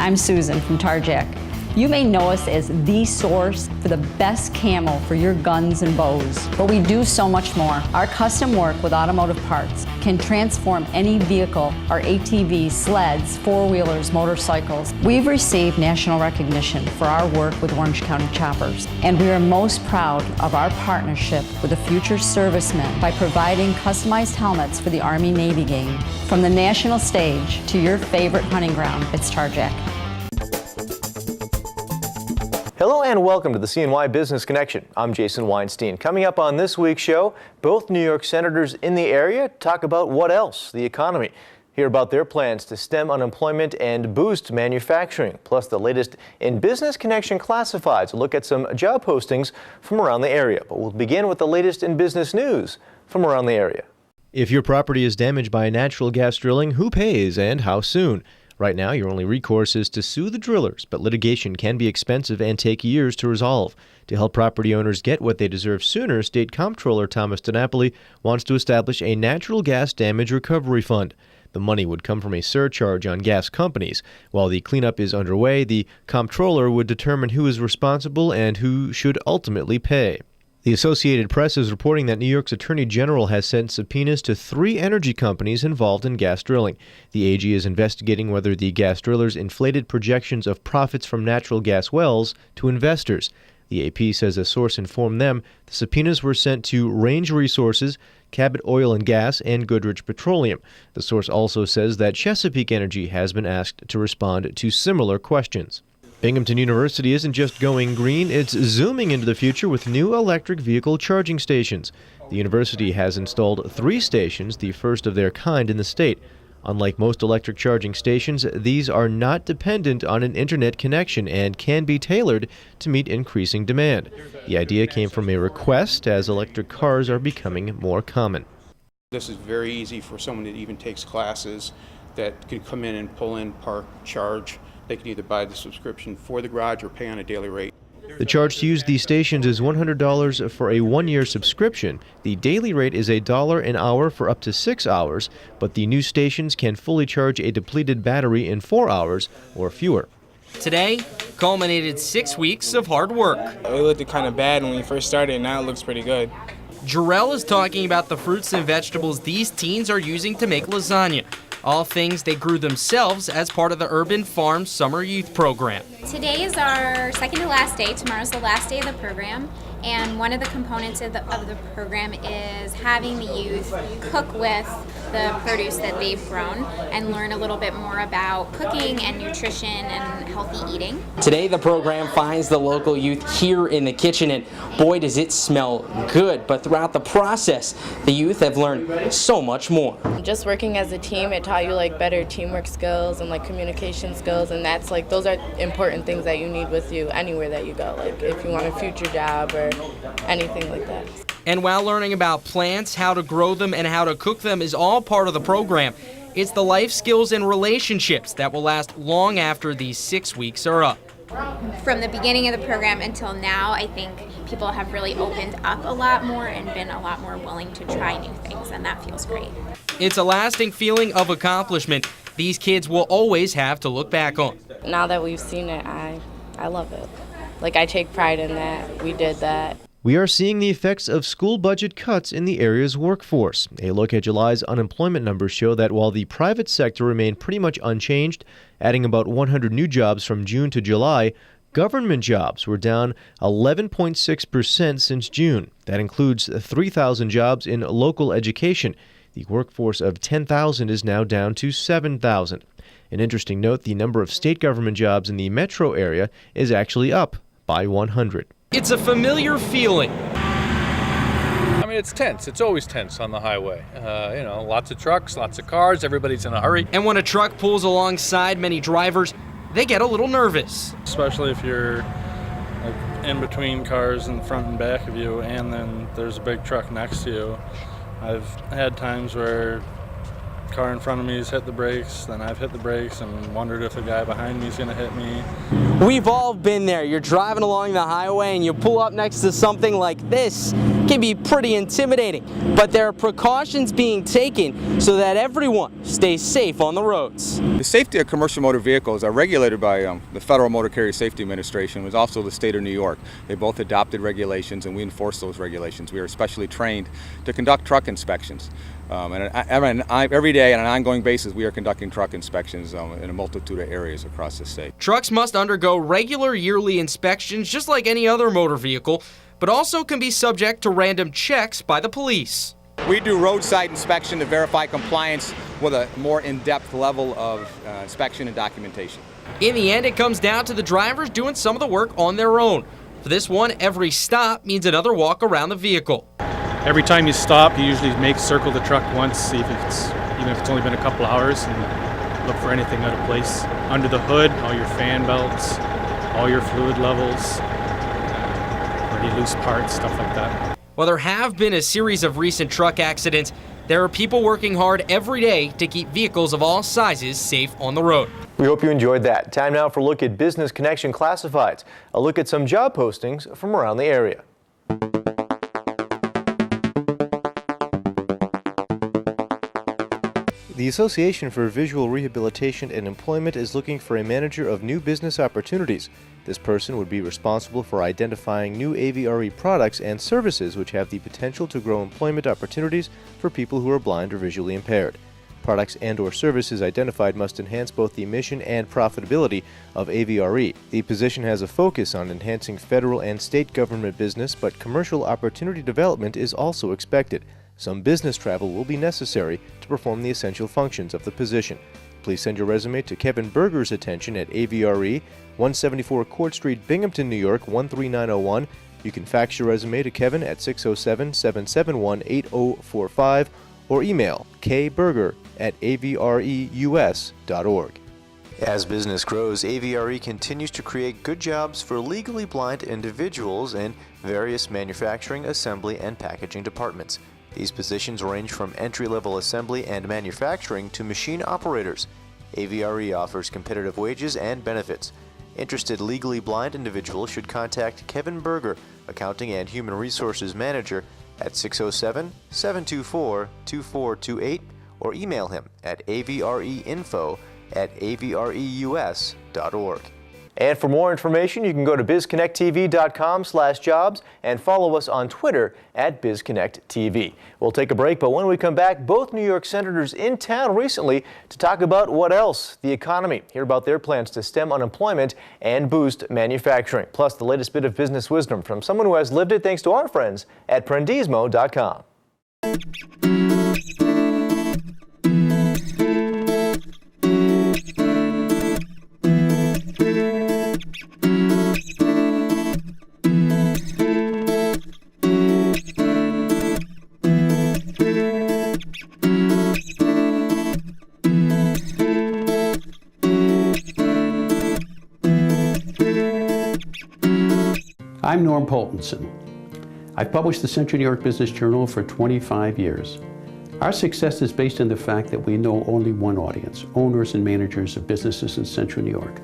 I'm Susan from Tarjac. You may know us as the source for the best camo for your guns and bows, but we do so much more. Our custom work with automotive parts can transform any vehicle, our ATVs, sleds, four-wheelers, motorcycles. We've received national recognition for our work with Orange County Choppers, and we are most proud of our partnership with the future servicemen by providing customized helmets for the Army-Navy game. From the national stage to your favorite hunting ground, it's Tarjac. Hello and welcome to the CNY Business Connection. I'm Jason Weinstein. Coming up on this week's show, both New York senators in the area talk about what else? The economy. Hear about their plans to stem unemployment and boost manufacturing. Plus the latest in Business Connection Classifieds. A look at some job postings from around the area. But we'll begin with the latest in business news from around the area. If your property is damaged by natural gas drilling, who pays and how soon? Right now, your only recourse is to sue the drillers, but litigation can be expensive and take years to resolve. To help property owners get what they deserve sooner, State Comptroller Thomas DiNapoli wants to establish a natural gas damage recovery fund. The money would come from a surcharge on gas companies. While the cleanup is underway, the comptroller would determine who is responsible and who should ultimately pay. The Associated Press is reporting that New York's Attorney General has sent subpoenas to 3 energy companies involved in gas drilling. The AG is investigating whether the gas drillers inflated projections of profits from natural gas wells to investors. The AP says a source informed them the subpoenas were sent to Range Resources, Cabot Oil and Gas, and Goodrich Petroleum. The source also says that Chesapeake Energy has been asked to respond to similar questions. Binghamton University isn't just going green, it's zooming into the future with new electric vehicle charging stations. The university has installed 3 stations, the first of their kind in the state. Unlike most electric charging stations, these are not dependent on an internet connection and can be tailored to meet increasing demand. The idea came from a request as electric cars are becoming more common. This is very easy for someone that even takes classes that can come in and pull in, park, charge. They can either buy the subscription for the garage or pay on a daily rate. The charge to use these stations is $100 for a 1-year subscription. The daily rate is $1 an hour for up to 6 hours, but the new stations can fully charge a depleted battery in 4 hours or fewer. Today culminated 6 weeks of hard work. It looked kind of bad when we first started, and now it looks pretty good. Jarrell is talking about the fruits and vegetables these teens are using to make lasagna. All things they grew themselves as part of the Urban Farm Summer Youth Program. Today is our second to last day. Tomorrow's the last day of the program. And one of the components of the program is having the youth cook with the produce that they've grown and learn a little bit more about cooking and nutrition and healthy eating. Today the program finds the local youth here in the kitchen, and boy does it smell good. But throughout the process, the youth have learned so much more. Just working as a team, it taught you better teamwork skills and communication skills, and that's those are important things that you need with you anywhere that you go, if you want a future job or anything like that. And while learning about plants, how to grow them, and how to cook them is all part of the program, it's the life skills and relationships that will last long after these 6 weeks are up. From the beginning of the program until now, I think people have really opened up a lot more and been a lot more willing to try new things, and that feels great. It's a lasting feeling of accomplishment these kids will always have to look back on. Now that we've seen it, I love it. I take pride in that. We did that. We are seeing the effects of school budget cuts in the area's workforce. A look at July's unemployment numbers show that while the private sector remained pretty much unchanged, adding about 100 new jobs from June to July, government jobs were down 11.6% since June. That includes 3,000 jobs in local education. The workforce of 10,000 is now down to 7,000. An interesting note, the number of state government jobs in the metro area is actually up by 100. It's a familiar feeling. I mean, it's tense. It's always tense on the highway. Lots of trucks, lots of cars, everybody's in a hurry. And when a truck pulls alongside many drivers, they get a little nervous. Especially if you're in between cars in front and back of you, and then there's a big truck next to you. I've had times where car in front of me has hit the brakes, then I've hit the brakes and wondered if the guy behind me is going to hit me. We've all been there. You're driving along the highway and you pull up next to something like this. can be pretty intimidating, but there are precautions being taken so that everyone stays safe on the roads. The safety of commercial motor vehicles are regulated by the Federal Motor Carrier Safety Administration, which is also the state of New York. They both adopted regulations and we enforce those regulations. We are specially trained to conduct truck inspections. Every day on an ongoing basis we are conducting truck inspections in a multitude of areas across the state. Trucks must undergo regular yearly inspections just like any other motor vehicle, but also can be subject to random checks by the police. We do roadside inspection to verify compliance with a more in-depth level of inspection and documentation. In the end, it comes down to the drivers doing some of the work on their own. For this one, every stop means another walk around the vehicle. Every time you stop, you usually circle the truck once, see if even if it's only been a couple hours, and look for anything out of place. Under the hood, all your fan belts, all your fluid levels, pretty loose parts, stuff like that. While there have been a series of recent truck accidents, there are people working hard every day to keep vehicles of all sizes safe on the road. We hope you enjoyed that. Time now for a look at Business Connection Classifieds. A look at some job postings from around the area. The Association for Visual Rehabilitation and Employment is looking for a manager of new business opportunities. This person would be responsible for identifying new AVRE products and services which have the potential to grow employment opportunities for people who are blind or visually impaired. Products and/or services identified must enhance both the mission and profitability of AVRE. The position has a focus on enhancing federal and state government business, but commercial opportunity development is also expected. Some business travel will be necessary to perform the essential functions of the position. Please send your resume to Kevin Berger's attention at AVRE, 174 Court Street, Binghamton, New York, 13901. You can fax your resume to Kevin at 607-771-8045 or email kberger@avreus.org. As business grows, AVRE continues to create good jobs for legally blind individuals in various manufacturing, assembly, and packaging departments. These positions range from entry-level assembly and manufacturing to machine operators. AVRE offers competitive wages and benefits. Interested legally blind individuals should contact Kevin Berger, Accounting and Human Resources Manager, at 607-724-2428 or email him at avreinfo@avreus.org. And for more information, you can go to bizconnecttv.com/jobs and follow us on Twitter at bizconnecttv. We'll take a break, but when we come back, both New York senators in town recently to talk about what else? The economy. Hear about their plans to stem unemployment and boost manufacturing. Plus, the latest bit of business wisdom from someone who has lived it thanks to our friends at Prendismo.com. I'm Norm Poltenson. I've published the Central New York Business Journal for 25 years. Our success is based on the fact that we know only one audience, owners and managers of businesses in Central New York.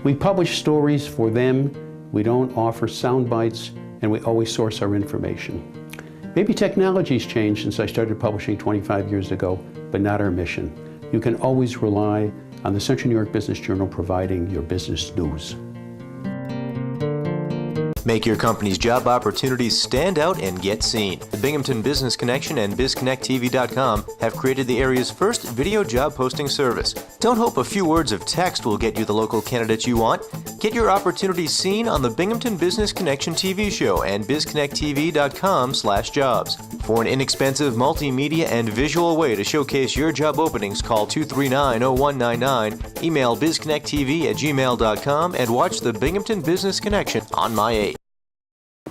We publish stories for them, we don't offer sound bites, and we always source our information. Maybe technology's changed since I started publishing 25 years ago, but not our mission. You can always rely on the Central New York Business Journal providing your business news. Make your company's job opportunities stand out and get seen. The Binghamton Business Connection and BizConnectTV.com have created the area's first video job posting service. Don't hope a few words of text will get you the local candidates you want. Get your opportunities seen on the Binghamton Business Connection TV show and BizConnectTV.com/jobs. For an inexpensive multimedia and visual way to showcase your job openings, call 239-0199, email BizConnectTV@gmail.com, and watch the Binghamton Business Connection on My 8.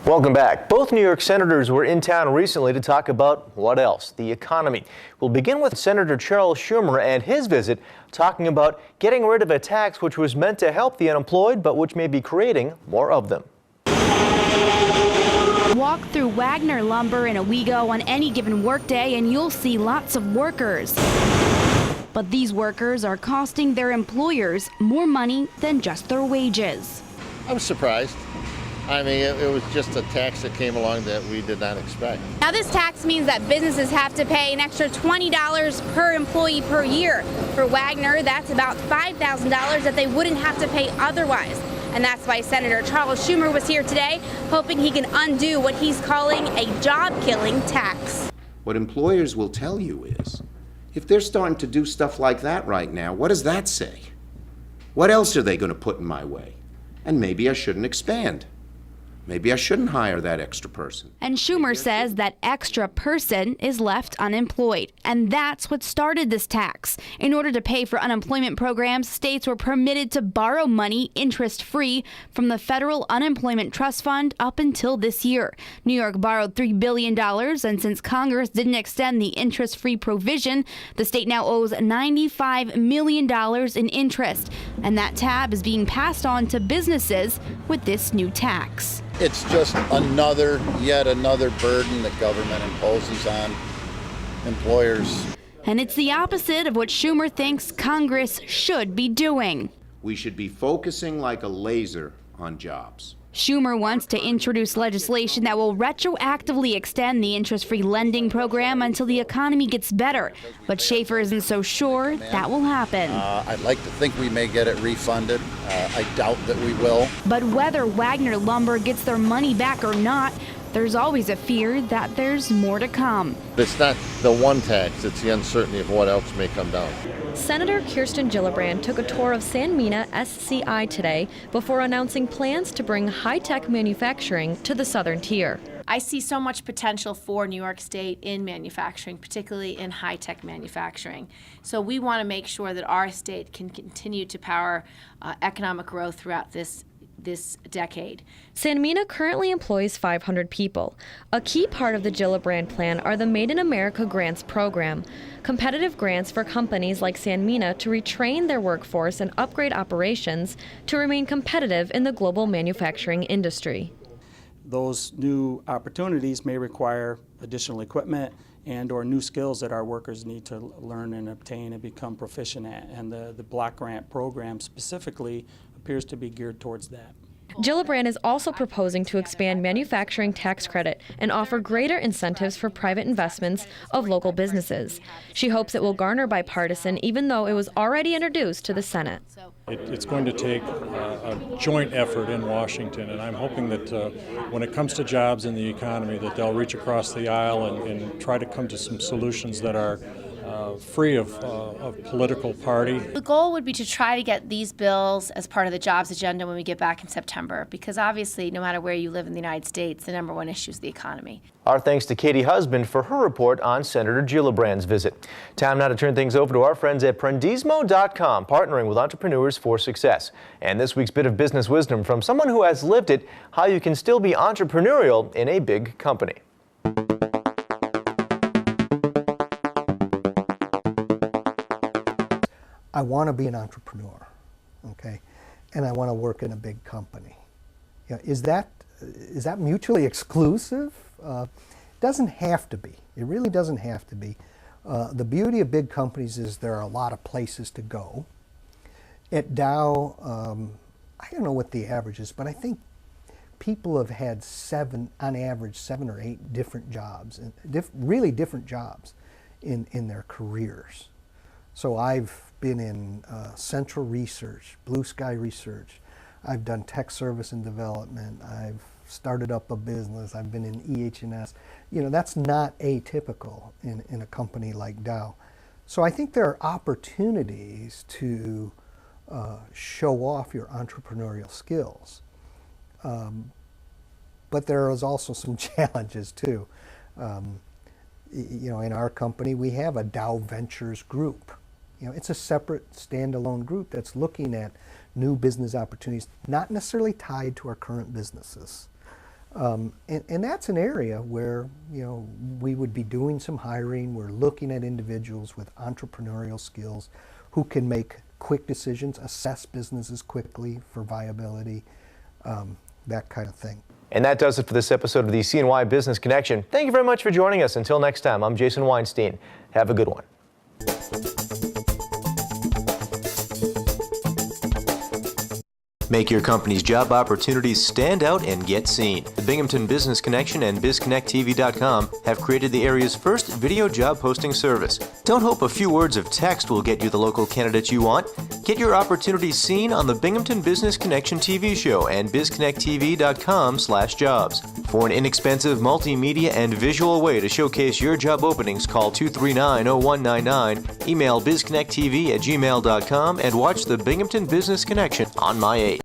Welcome back. Both New York senators were in town recently to talk about what else? The economy. We'll begin with Senator Charles Schumer and his visit, talking about getting rid of a tax which was meant to help the unemployed, but which may be creating more of them. Walk through Wagner Lumber in Owego on any given workday and you'll see lots of workers. But these workers are costing their employers more money than just their wages. I'm surprised. I mean, it was just a tax that came along that we did not expect. Now this tax means that businesses have to pay an extra $20 per employee per year. For Wagner, that's about $5,000 that they wouldn't have to pay otherwise. And that's why Senator Charles Schumer was here today, hoping he can undo what he's calling a job-killing tax. What employers will tell you is, if they're starting to do stuff like that right now, what does that say? What else are they going to put in my way? And maybe I shouldn't expand. Maybe I shouldn't hire that extra person. And Schumer says that extra person is left unemployed. And that's what started this tax. In order to pay for unemployment programs, states were permitted to borrow money interest-free from the Federal Unemployment Trust Fund up until this year. New York borrowed $3 billion, and since Congress didn't extend the interest-free provision, the state now owes $95 million in interest. And that tab is being passed on to businesses with this new tax. It's just yet another burden that government imposes on employers. And it's the opposite of what Schumer thinks Congress should be doing. We should be focusing like a laser on jobs. Schumer wants to introduce legislation that will retroactively extend the interest-free lending program until the economy gets better. But Schaefer isn't so sure that will happen. I'd like to think we may get it refunded. I doubt that we will. But whether Wagner Lumber gets their money back or not, there's always a fear that there's more to come. It's not the one tax, it's the uncertainty of what else may come down. Senator Kirsten Gillibrand took a tour of San Mina SCI today before announcing plans to bring high-tech manufacturing to the southern tier. I see so much potential for New York State in manufacturing, particularly in high-tech manufacturing. So we want to make sure that our state can continue to power economic growth throughout this decade. San Mina currently employs 500 people. A key part of the Gillibrand plan are the Made in America Grants program, competitive grants for companies like San Mina to retrain their workforce and upgrade operations to remain competitive in the global manufacturing industry. Those new opportunities may require additional equipment and or new skills that our workers need to learn and obtain and become proficient at. And the block grant program specifically appears to be geared towards that. Gillibrand is also proposing to expand manufacturing tax credit and offer greater incentives for private investments of local businesses. She hopes it will garner bipartisan, even though it was already introduced to the Senate. It's going to take a joint effort in Washington, and I'm hoping that when it comes to jobs in the economy, that they'll reach across the aisle and try to come to some solutions that are free of political party. The goal would be to try to get these bills as part of the jobs agenda when we get back in September, because obviously no matter where you live in the United States, the number one issue is the economy. Our thanks to Katie Husband for her report on Senator Gillibrand's visit. Time now to turn things over to our friends at Prendismo.com, partnering with entrepreneurs for success. And this week's bit of business wisdom from someone who has lived it, how you can still be entrepreneurial in a big company. I want to be an entrepreneur, okay, and I want to work in a big company. You know, is that mutually exclusive? Doesn't have to be. It really doesn't have to be. The beauty of big companies is there are a lot of places to go. At Dow, I don't know what the average is, but I think people have had on average 7 or 8 different jobs, and really different jobs in their careers. So I've been in central research, blue sky research. I've done tech service and development. I've started up a business. I've been in EH&S. You know, that's not atypical in a company like Dow. So I think there are opportunities to show off your entrepreneurial skills. But there is also some challenges too. You know, in our company, we have a Dow Ventures group. You know, it's a separate standalone group that's looking at new business opportunities, not necessarily tied to our current businesses. And that's an area where, you know, we would be doing some hiring. We're looking at individuals with entrepreneurial skills who can make quick decisions, assess businesses quickly for viability, that kind of thing. And that does it for this episode of the CNY Business Connection. Thank you very much for joining us. Until next time, I'm Jason Weinstein. Have a good one. Make your company's job opportunities stand out and get seen. The Binghamton Business Connection and BizConnectTV.com have created the area's first video job posting service. Don't hope a few words of text will get you the local candidates you want. Get your opportunities seen on the Binghamton Business Connection TV show and BizConnectTV.com/jobs. For an inexpensive multimedia and visual way to showcase your job openings, call 239-0199, email bizconnecttv@gmail.com, and watch the Binghamton Business Connection on My 8.